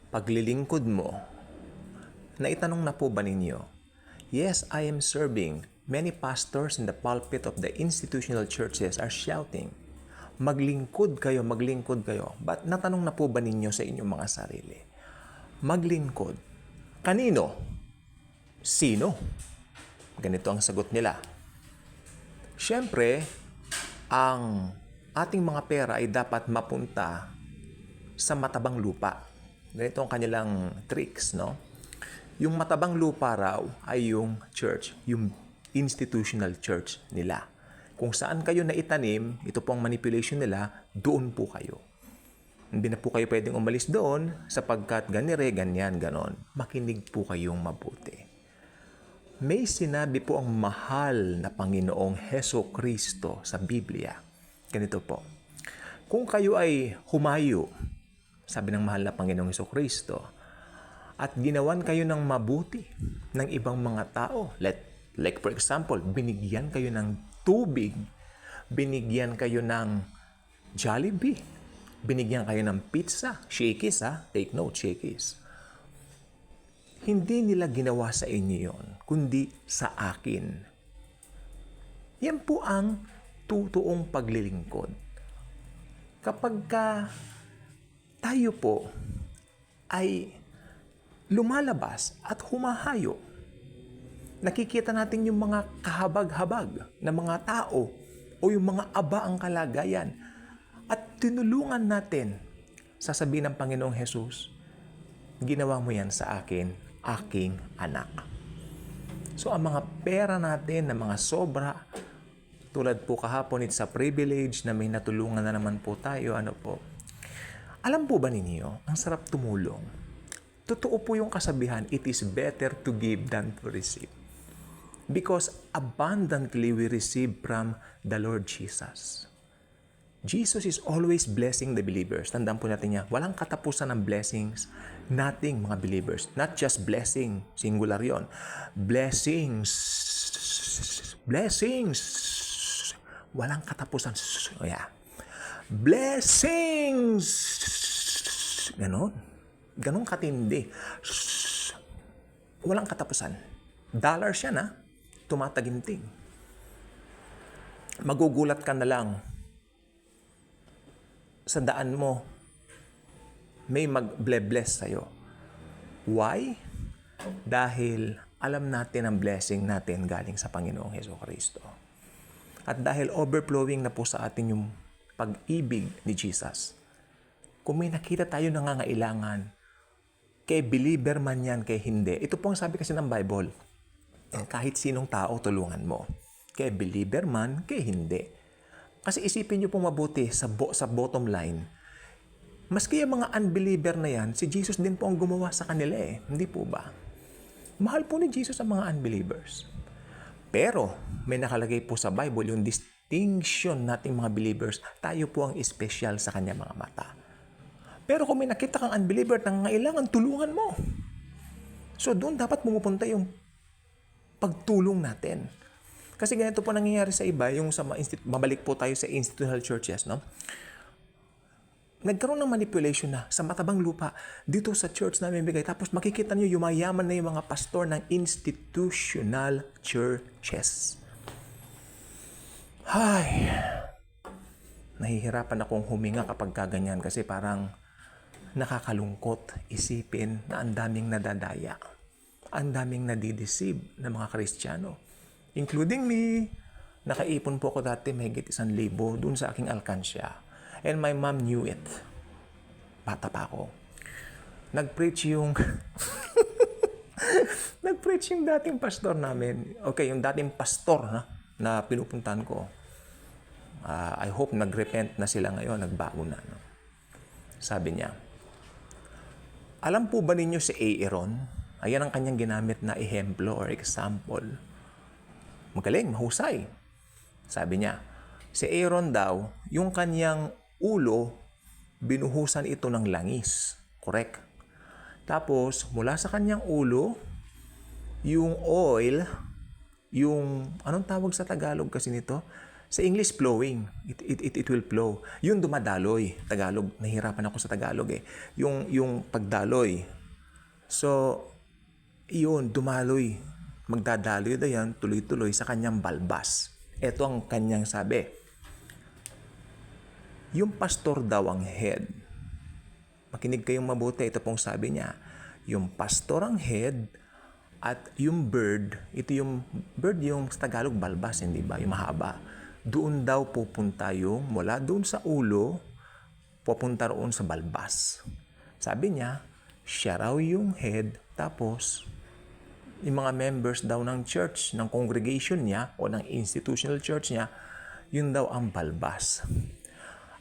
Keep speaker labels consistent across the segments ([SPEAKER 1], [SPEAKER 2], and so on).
[SPEAKER 1] paglilingkod mo, naitanong na po ba ninyo? Yes, I am serving. Many pastors in the pulpit of the institutional churches are shouting, maglingkod kayo, maglingkod kayo. But natanong na po ba ninyo sa inyong mga sarili? Maglingkod. Kanino? Sino? Ganito ang sagot nila. Siyempre, ang ating mga pera ay dapat mapunta sa matabang lupa. Ganito ang kanilang tricks, no? Yung matabang lupa raw ay yung church, yung institutional church nila. Kung saan kayo naitanim, ito po ang manipulation nila, doon po kayo. Hindi na po kayo pwedeng umalis doon sapagkat ganire, ganyan, ganon. Makinig po kayong mabuti. May sinabi po ang mahal na Panginoong Heso Kristo sa Biblia. Ganito po. Kung kayo ay humayo, sabi ng mahal na Panginoong Heso Kristo, at ginawan kayo ng mabuti ng ibang mga tao. Like for example, binigyan kayo ng tubig, binigyan kayo ng Jollibee, binigyan kayo ng pizza, Shakey's ha, take note, Shakey's. Hindi nila ginawa sa inyo yon, kundi sa akin. Yan po ang totoong paglilingkod. Kapag tayo po ay lumalabas at humahayo, nakikita natin yung mga kahabag-habag na mga tao o yung mga aba ang kalagayan at tinulungan natin, sasabihin ng Panginoong Jesus, ginawa mo yan sa akin, aking anak. So ang mga pera natin na mga sobra, tulad po kahapon, it's a privilege na may natulungan na naman po tayo, ano po. Alam po ba ninyo, ang sarap tumulong. Totoo po yung kasabihan, it is better to give than to receive. Because abundantly we receive from the Lord Jesus. Jesus is always blessing the believers. Tandaan po natin niya, walang katapusan ng blessings nating mga believers. Not just blessing, singular yon. Blessings. Blessings. Walang katapusan. Oh yeah. Blessings. Ganon. Ganong katindi. Walang katapusan. Dollars yan ha. Tumataginting. Magugulat ka na lang. Sa daan mo, may mag-bless sa'yo. Why? Dahil alam natin ang blessing natin galing sa Panginoong Jesucristo. At dahil overflowing na po sa atin yung pag-ibig ni Jesus, kung may nakita tayo nangangailangan, kay believer man yan, kay hindi. Ito po ang sabi kasi ng Bible. Kahit sinong tao, tulungan mo. Kay believer man, kay hindi. Kasi isipin nyo pong mabuti sa bottom line. Maski yung mga unbeliever na yan, si Jesus din po ang gumawa sa kanila eh. Hindi po ba? Mahal po ni Jesus ang mga unbelievers. Pero, may nakalagay po sa Bible yung distinction nating mga believers, tayo po ang espesyal sa kanya mga mata. Pero kung may nakita kang unbeliever na kailangan, tulungan mo. So doon dapat pumupunta yung pagtulong natin. Kasi ganito po nangyayari sa iba, yung sa mabalik po tayo sa institutional churches, no? Nagkaroon ng manipulation na sa matabang lupa dito sa church na may bigay. Tapos makikita nyo yumayaman na yung mga pastor ng institutional churches. Ay, nahihirapan akong huminga kapag kaganyan kasi parang nakakalungkot isipin na ang daming nadadaya, ang daming nadideceive na mga Kristiyano, including me. Nakaipon po ako dati mahigit 1,000 doon sa aking alkansya. And my mom knew it. Bata pa ako. Nag-preach yung nag-preach yung dating pastor namin. Okay, yung dating pastor na pinupuntahan ko. I hope nag-repent na sila ngayon, nagbago na. No? Sabi niya, alam po ba ninyo si Aaron? Ayan ang kanyang ginamit na ehemplo or example. Magaling, mahusay. Sabi niya, si Aaron daw, yung kanyang ulo, binuhusan ito ng langis. Correct? Tapos, mula sa kanyang ulo, yung oil, yung, anong tawag sa Tagalog kasi nito? Sa English, flowing. It will flow. Yung dumadaloy. Tagalog. Nahihirapan ako sa Tagalog eh. Yung pagdaloy. So, yun, dumaloy. Magdadaloy na yan, tuloy-tuloy sa kanyang balbas. Ito ang kanyang sabi. Yung pastor daw ang head. Makinig kayong mabuti. Ito pong sabi niya. Yung pastor ang head at yung bird, ito yung bird yung sa Tagalog balbas, hindi ba? Yung mahaba. Doon daw pupunta yung mula doon sa ulo, pupunta roon sa balbas. Sabi niya, siya raw yung head, tapos yung mga members daw ng church, ng congregation niya o ng institutional church niya, yun daw ang balbas.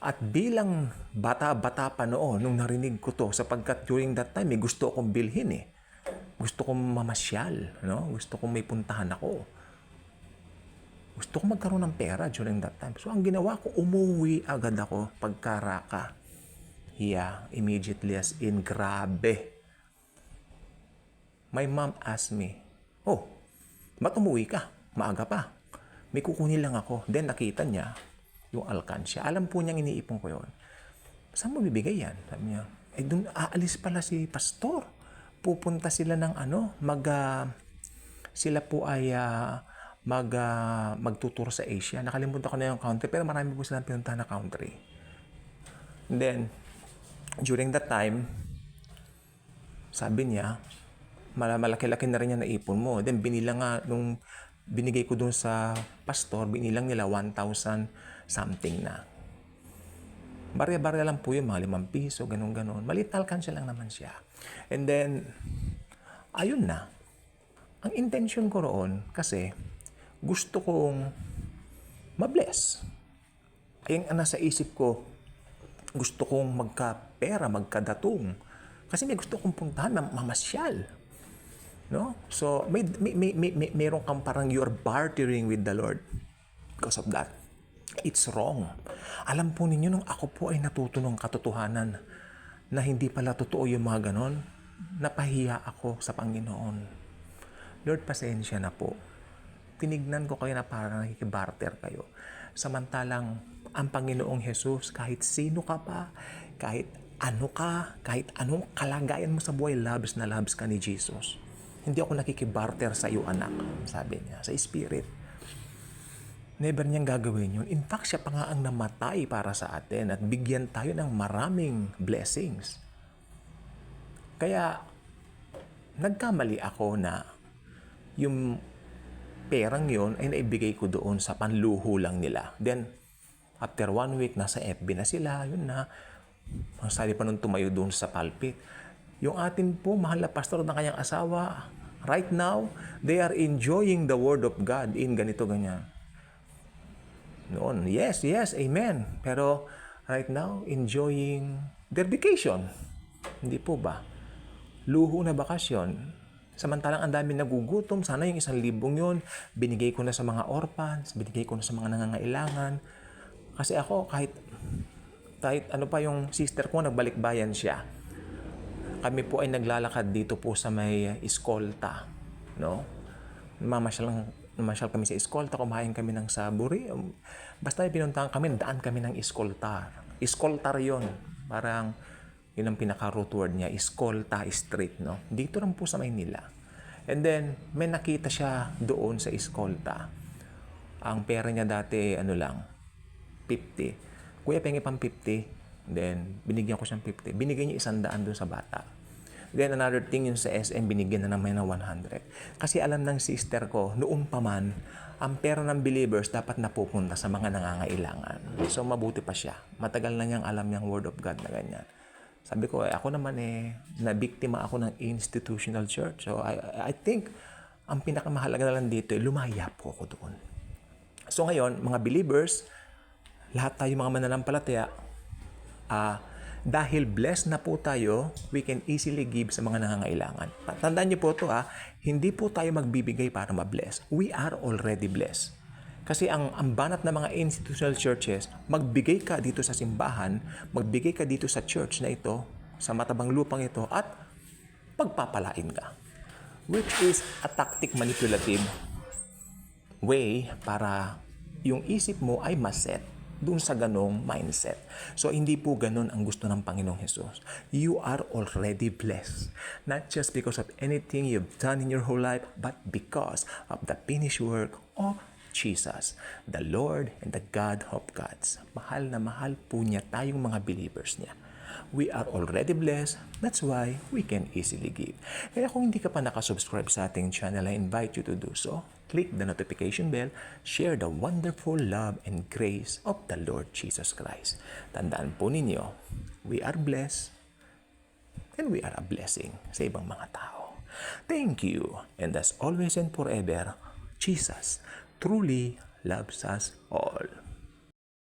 [SPEAKER 1] At bilang bata-bata pa noon, nung narinig ko to, sapagkat during that time, gusto akong bilhin eh. Gusto kong mamasyal, no? Gusto kong may puntahan ako. Gusto kong magkaroon ng pera during that time. So, ang ginawa ko, umuwi agad ako pagkaraka. Yeah, immediately as in, grabe. My mom asked me, oh, ba't umuwi ka? Maaga pa. May kukunin lang ako. Then nakita niya yung alkansya. Alam po niyang iniipon ko yun. Saan mo bibigay yan? Sabi niya, dun aalis pala si pastor. Pupunta sila ng sila po ay magtutur sa Asia. Nakalimutan ko na yung country, pero marami po silang pinuntahan na country. And then, during that time, sabi niya, malaki-laki na rin niya naipon mo. Then, binilang nga, nung binigay ko doon sa pastor, binilang nila 1,000 something na. Barya-barya lang po yun, mga 5 piso, ganun-ganun. Maliit na alkansya lang naman siya. And then, ayun na. Ang intention ko roon, kasi gusto kong mabless. Ayun ang nasa isip ko, gusto kong magka-pera, magkadatong. Kasi may gusto kong puntahan, mamasyal. No? So, mayroon kang parang you're bartering with the Lord because of that. It's wrong. Alam po ninyo, nung ako po ay natuto ng katotohanan na hindi pala totoo yung mga ganon, napahiya ako sa Panginoon. Lord, pasensya na po. Tinignan ko kayo na parang nakikibarter kayo. Samantalang ang Panginoong Jesus, kahit sino ka pa, kahit ano ka, kahit anong kalagayan mo sa buhay, labs na labs ka ni Jesus. Hindi ako nakikibarter sa iyo, anak, sabi niya, sa Spirit. Never niyang gagawin yun. In fact, siya pa nga ang namatay para sa atin at bigyan tayo ng maraming blessings. Kaya, nagkamali ako na yung perang yun ay naibigay ko doon sa panluho lang nila. Then, after 1 week, nasa FB na sila, yun na. Ang sabi pa nung tumayo doon sa pulpit, yung atin po, mahal na pastor ng kanyang asawa, right now, they are enjoying the Word of God in ganito, ganyan. Noon, yes, amen. Pero right now, enjoying their vacation. Hindi po ba? Luho na bakasyon. Samantalang ang dami nagugutom, sana yung 1,000 yun, binigay ko na sa mga orphans, binigay ko na sa mga nangangailangan. Kasi ako, kahit ano pa yung sister ko, nagbalikbayan siya. Kami po ay naglalakad dito po sa may Escolta, no? Namasyal kami sa Escolta, kumain kami ng saburi. Basta pinuntahan kami, daan kami ng Escoltar. Escoltar yun. Parang, yun ang pinaka-root word niya, Escolta Street, no? Dito lang po sa Maynila. And then, may nakita siya doon sa Escolta. Ang pera niya dati, 50. Kuya, pengi pang 50. Then, binigyan ko siyang 50. Binigyan niya 100 doon sa bata. Then, another thing yun sa SM, binigyan na naman ng 100. Kasi alam ng sister ko, noon pa man, ang pera ng believers dapat napupunta sa mga nangangailangan. So, mabuti pa siya. Matagal na niyang alam niyang Word of God na ganyan. Sabi ko, ako naman nabiktima ako ng institutional church. So, I think, ang pinakamahalaga na lang dito, lumaya po ako doon. So, ngayon, mga believers, lahat tayo mga mananampalataya, dahil blessed na po tayo, we can easily give sa mga nangangailangan. Tandaan niyo po ito, hindi po tayo magbibigay para ma-bless. We are already blessed. Kasi ang banat ng mga institutional churches, magbigay ka dito sa simbahan, magbigay ka dito sa church na ito, sa matabang lupang ito, at pagpapalain ka. Which is a tactic manipulative way para yung isip mo ay maset dun sa ganong mindset. So, hindi po ganon ang gusto ng Panginoong Jesus. You are already blessed. Not just because of anything you've done in your whole life, but because of the finished work of Jesus, the Lord and the God of gods. Mahal na mahal po niya tayong mga believers niya. We are already blessed. That's why we can easily give. Kaya kung hindi ka pa nakasubscribe sa ating channel, I invite you to do so. Click the notification bell, share the wonderful love and grace of the Lord Jesus Christ. Tandaan po ninyo, we are blessed and we are a blessing sa ibang mga tao. Thank you. And as always and forever, Jesus truly loves us all.